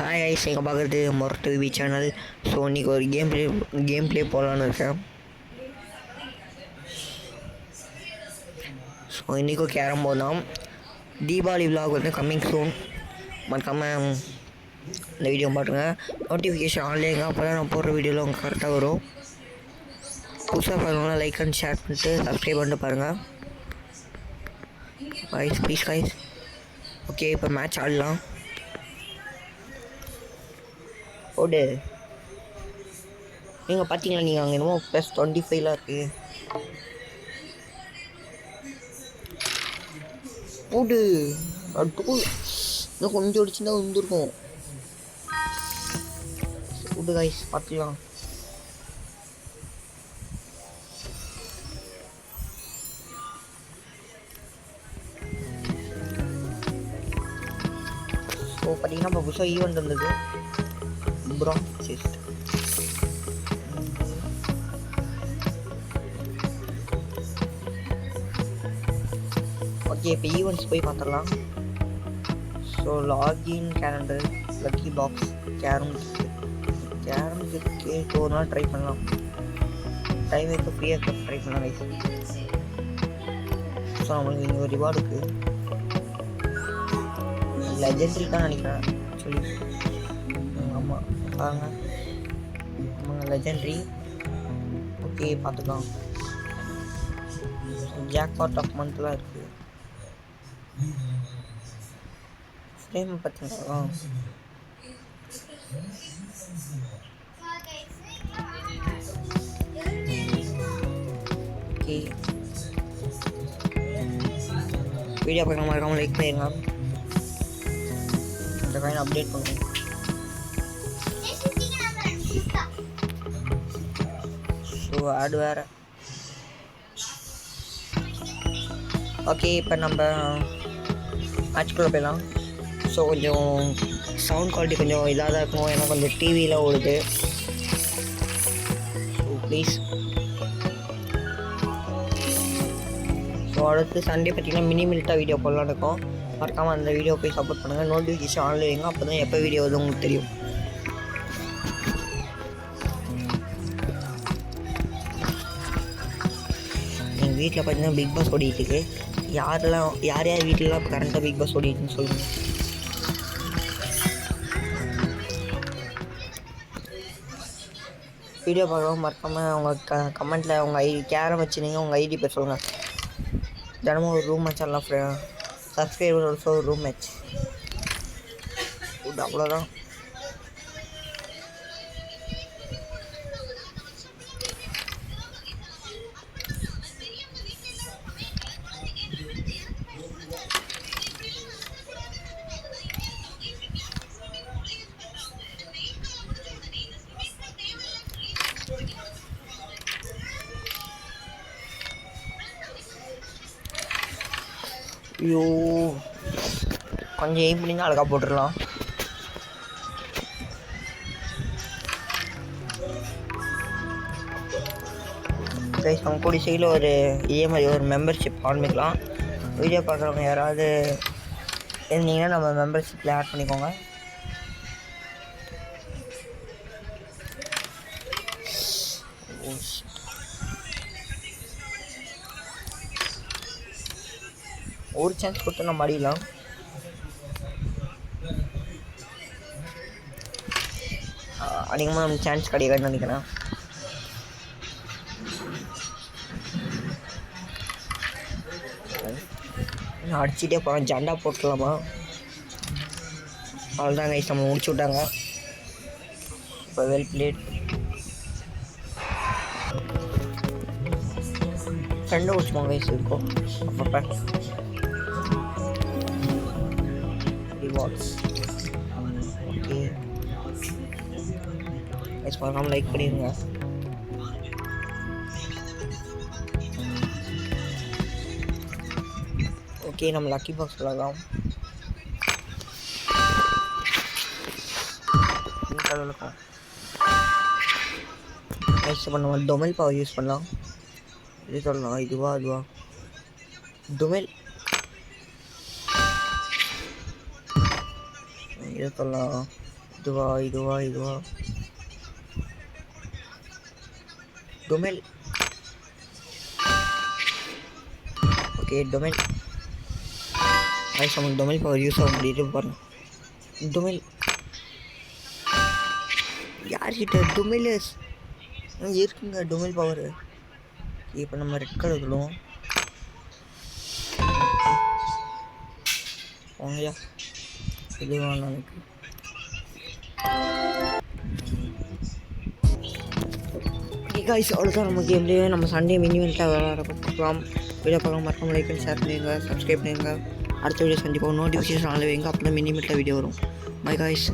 Hi ice எங்கே பார்க்குறது மொரட்டு டிவி சேனல். ஸோ இன்றைக்கி ஒரு கேம் ப்ளே போடலான்னு இருக்கேன். ஸோ இன்றைக்கும் கேரம் போர்டு தான். தீபாவளி விலாக் வந்து கம்மிங் சூன். மறக்காமல் இந்த வீடியோ பாருங்க. நோட்டிஃபிகேஷன் ஆன்லைங்க, அப்போ தான் நான் போடுற வீடியோவில் உங்களுக்கு கரெக்டாக வரும். புதுசாக பாருங்கன்னா லைக் அண்ட் ஷேர் பண்ணிட்டு சப்ஸ்கிரைப் பண்ணிட்டு பாருங்கள் கைஸ், ப்ளீஸ் கைஸ். ஓகே, இப்போ மேட்ச் ஆடலாம். ஓடு, நீங்கள் பார்த்தீங்களா? நீங்கள் அங்கே என்னமோ +25 இருக்குது. ஓடு, இன்னும் கொஞ்சம் அடிச்சுருந்தா வந்துருக்கும். ஓடு கைஸ், பார்த்துக்கலாம். ஸோ பார்த்தீங்கன்னா இப்போ புதுசாக ஈவெண்ட் இருந்தது, ப்ரான் செஸ்ட். ஓகே, இப்போ ஈவெண்ட்ஸ் போய் பார்த்துடலாம். So login calendar, lucky box, carrom cricket ஒரு நாள் ட்ரை பண்ணலாம். டைம் இப்போ ஃப்ரீயாக ட்ரை பண்ணலாம் கைஸ். ஸோ நம்மளுக்கு இங்கே ஒரு ரிவார்டு இருக்குது. லெஜெண்டரி தான் நினைக்கிறேன் ஆக்சுவலி. ஆமாம் பாருங்க, ஆமாங்க லெஜெண்டரி. ஓகே, பார்த்துக்கலாம். ஜாக்பாட் ஆஃப் மந்த்லாம் இருக்குது. ஃப்ரேம் பார்த்தீங்களா? ஓகே, வீடியோ பார்க்க மறக்காமல் லைக் பண்ணிடுங்க. இந்த காயின் அப்டேட் பண்ணுங்க. ஸோ ஆடு வேறு. ஓகே, இப்போ நம்ம மேட்ச்குள்ளே போயிடலாம். ஸோ கொஞ்சம் சவுண்ட் குவாலிட்டி கொஞ்சம் இதாக தான் இருக்கும், ஏன்னா கொஞ்சம் டிவியில் ஓடுது. So please. ஸோ அடுத்து சண்டே பார்த்தீங்கன்னா மினி மில்ட்டா வீடியோ போடலான்னு இருக்கோம். மறக்காமல் அந்த வீடியோ போய் சப்போர்ட் பண்ணுங்கள். நோட்டிஃபிகேஷன் ஆன்லைன் வைங்க, அப்போ தான் எப்போ வீடியோ வருது உங்களுக்கு தெரியும். எங்கள் வீட்டில் பார்த்தீங்கன்னா பிக் பாஸ் ஓடிட்டு இருக்கு. யார் யார் வீட்டிலலாம் இப்போ கரண்ட்டாக பிக் பாஸ் ஓடிட்டுன்னு சொல்லுங்கள். வீடியோ பார்க்கவும் மறக்காமல் அவங்க கமெண்ட்டில் உங்கள் ஐடி கேரம் வச்சுருந்தீங்க, உங்கள் ஐடி பேர் சொல்லுங்கள். தினமும் ஒரு ரூம் மேட்ச் ஆடலாம். சப்ஸ்கிரைபர் ஆல்சோ ஒரு ரூம் மேட்ச். அவ்வளோதான். ஐயோ, கொஞ்சம் எய்ம் பண்ணி அழகாக போட்டுடலாம். கைஸ், நம்ம கூடிய சைடில் ஒரு இதே மாதிரி ஒரு மெம்பர்ஷிப் ஆரம்பிக்கலாம். வீடியோ பார்க்குறவங்க யாராவது இருந்தீங்கன்னா நம்ம மெம்பர்ஷிப்பில் ஆட் பண்ணிக்கோங்க. ஒரு சான்ஸ் கொடுத்து நம்ம அடிக்கலாம். அதிகமாக நம்ம சான்ஸ் கிடையாதுன்னு நினைக்கிறேன். அடிச்சுட்டே போகிறோம், ஜண்டா போட்டுக்கலாமா? அவ்வளோதான் கைஸ், நம்ம முடிச்சு விட்டாங்க. இப்போ வெல் பிளேட். ஃப்ரெண்டை முடிச்சுப்போங்க கைஸ் இருக்கும் அப்பப்போ. ரிவார்ட்ஸ். ஓகே கைஸ், மறக்காமல் லைக் பண்ணிடுங்க. ஓகே, நம்ம லக்கி பாக்ஸ் விளாடலாம். இருக்கும் கைஸ், இப்போ நம்ம டொமைல் பவர் யூஸ் பண்ணலாம். இது சொல்லலாம், அதுவா டொமைல் இதை சொல்லலாம். இதுவா டொமைல். ஓகே டொமைல் நமக்கு டொமைல் பவர் யூஸ் ஆக முடியுது பாருங்கள். டொமைல் யார்கிட்ட டொமைல் இருக்குங்க டொமைல் பவர். இப்போ நம்ம ரெட் கலர் சொல்லுவோம் வாங்கயா இது வேணாம் எனக்கு. கைஸ் அவ்வளோதான் நம்ம கேம்லேயே நம்ம சண்டே மினிமல்ட்டாக விளையாட பார்க்கலாம். வீடியோ பார்க்கலாம், மறக்காம லைக் பண்ணி ஷேர் பண்ணுங்க, சப்ஸ்கிரைப் பண்ணுங்க. அடுத்த வீடியோ சந்திப்போம். நோட்டிஃபிகேஷன் ஆள் வைங்க, அப்போ தான் மினிமல்ட்டாக வீடியோ வரும். Bye guys.